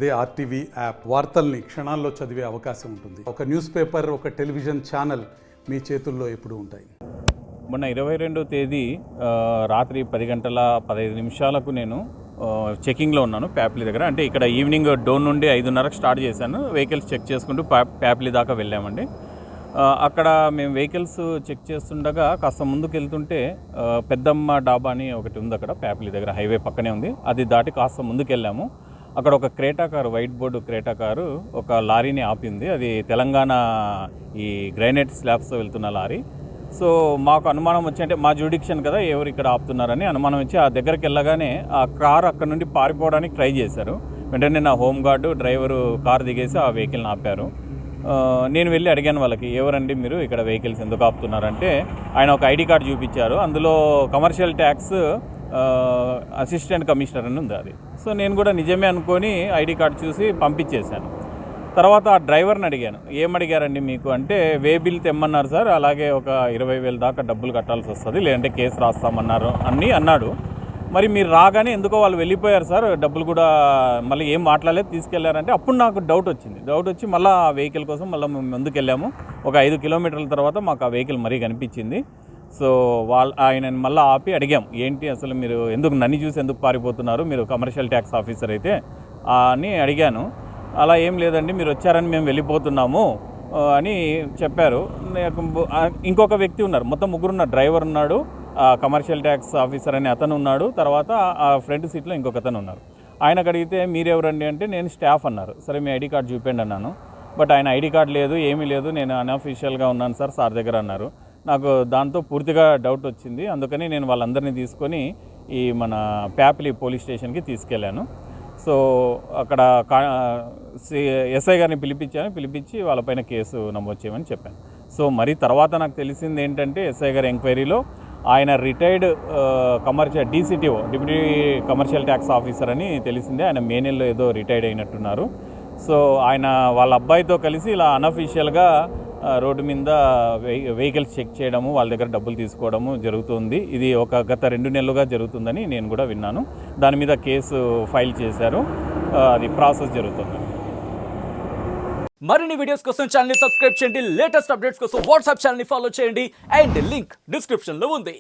అదే RTV app వార్తల్ని క్షణాల్లో చదివే అవకాశం ఉంటుంది. ఒక న్యూస్ పేపర్, ఒక టెలివిజన్ ఛానల్ మీ చేతుల్లో ఎప్పుడూ ఉంటాయి. మొన్న 22వ తేదీ రాత్రి 10:15 నేను చెకింగ్లో ఉన్నాను ప్యాప్లీ దగ్గర. అంటే ఇక్కడ ఈవినింగ్ డోన్ నుండి 5:30కి స్టార్ట్ చేశాను. వెహికల్స్ చెక్ చేసుకుంటూ ప్యాప్లీ దాకా వెళ్ళామండి. అక్కడ మేము వెహికల్స్ చెక్ చేస్తుండగా కాస్త ముందుకు వెళ్తుంటే పెద్దమ్మ డాబా అని ఒకటి ఉంది అక్కడ ప్యాప్లీ దగ్గర, హైవే పక్కనే ఉంది. అది దాటి కాస్త ముందుకు వెళ్ళాము. అక్కడ ఒక Creta car, white board Creta car ఒక లారీని ఆపింది. అది తెలంగాణ ఈ గ్రైనేట్ స్లాబ్స్తో వెళ్తున్న లారీ. సో మాకు అనుమానం వచ్చి, అంటే మా జ్యూడిక్షన్ కదా ఎవరు ఇక్కడ ఆపుతున్నారని అనుమానం వచ్చి ఆ దగ్గరికి వెళ్ళగానే ఆ కారు అక్కడ నుండి పారిపోవడానికి ట్రై చేశారు. వెంటనే నా హోమ్ గార్డు డ్రైవరు కారు దిగేసి ఆ వెహికల్ని ఆపారు. నేను వెళ్ళి అడిగాను వాళ్ళకి, ఎవరండి మీరు ఇక్కడ వెహికల్స్ ఎందుకు ఆపుతున్నారంటే ఆయన ఒక ఐడి కార్డు చూపించారు. అందులో కమర్షియల్ ట్యాక్స్ అసిస్టెంట్ కమిషనర్ అని ఉంది అది. సో నేను కూడా నిజమే అనుకొని ఐడి కార్డు చూసి పంపించేశాను. తర్వాత ఆ డ్రైవర్ని అడిగాను, ఏమడిగారండి మీకు అంటే, వే బిల్ తెమ్మన్నారు సార్, అలాగే ఒక 20,000 దాకా డబ్బులు కట్టాల్సి వస్తుంది, లేదంటే కేసు రాస్తామన్నారు అన్నాడు. మరి మీరు రాగానే ఎందుకో వాళ్ళు వెళ్ళిపోయారు సార్, డబ్బులు కూడా మళ్ళీ ఏం మాట్లాడలేదు, తీసుకెళ్లారంటే అప్పుడు నాకు డౌట్ వచ్చి మళ్ళీ ఆ వెహికల్ కోసం మళ్ళీ మేము ముందుకు వెళ్ళాము. ఒక 5 కిలోమీటర్ల తర్వాత మాకు ఆ వెహికల్ మరీ కనిపించింది. సో ఆయన మళ్ళీ ఆపి అడిగాం, ఏంటి అసలు మీరు ఎందుకు నన్ను చూసి ఎందుకు పారిపోతున్నారు, మీరు కమర్షియల్ ట్యాక్స్ ఆఫీసర్ అయితే అని అడిగాను. అలా ఏం లేదండి, మీరు వచ్చారని మేము వెళ్ళిపోతున్నాము అని చెప్పారు. ఇంకొక వ్యక్తి ఉన్నారు, మొత్తం ముగ్గురు ఉన్నారు. డ్రైవర్ ఉన్నాడు, కమర్షియల్ ట్యాక్స్ ఆఫీసర్ అని అతను ఉన్నాడు, తర్వాత ఆ ఫ్రంట్ సీట్లో ఇంకొక అతను ఉన్నారు. ఆయనకు అడిగితే మీరెవరండి అంటే నేను స్టాఫ్ అన్నారు. సరే మీ ఐడి కార్డు చూపించండి అన్నాను. బట్ ఆయన ఐడి కార్డు లేదు, ఏమీ లేదు, నేను అన్అఫీషియల్గా ఉన్నాను సార్ దగ్గర అన్నారు. నాకు దాంతో పూర్తిగా డౌట్ వచ్చింది. అందుకని నేను వాళ్ళందరినీ తీసుకొని ఈ మన ప్యాప్లీ పోలీస్ స్టేషన్కి తీసుకెళ్ళాను. సో అక్కడ ఎస్ఐ గారిని పిలిపించి వాళ్ళపైన కేసు నమోదు చేయమని చెప్పాను. సో మరి తర్వాత నాకు తెలిసింది ఏంటంటే, ఎస్ఐ గారి ఎంక్వైరీలో ఆయన retired DCTO, deputy commercial tax officer అని తెలిసిందే. ఆయన మే నెలలో ఏదో రిటైర్డ్ అయినట్టున్నారు. సో ఆయన వాళ్ళ అబ్బాయితో కలిసి ఇలా అన్అఫీషియల్గా రోడ్డు మీద వెహికల్స్ చెక్ చేయడము, వాళ్ళ దగ్గర డబ్బులు తీసుకోవడము జరుగుతుంది. ఇది గత 2 నెలలుగా జరుగుతుందని నేను కూడా విన్నాను. దాని మీద కేసు ఫైల్ చేశారు, అది ప్రాసెస్ జరుగుతుంది. మరిన్ని వీడియోస్ కోసం ఛానల్ ని సబ్స్క్రైబ్ చేయండి. లేటెస్ట్ అప్డేట్స్ కోసం వాట్సాప్ ఛానల్ ని ఫాలో చేయండి. అండ్ లింక్ డిస్క్రిప్షన్ లో ఉంది.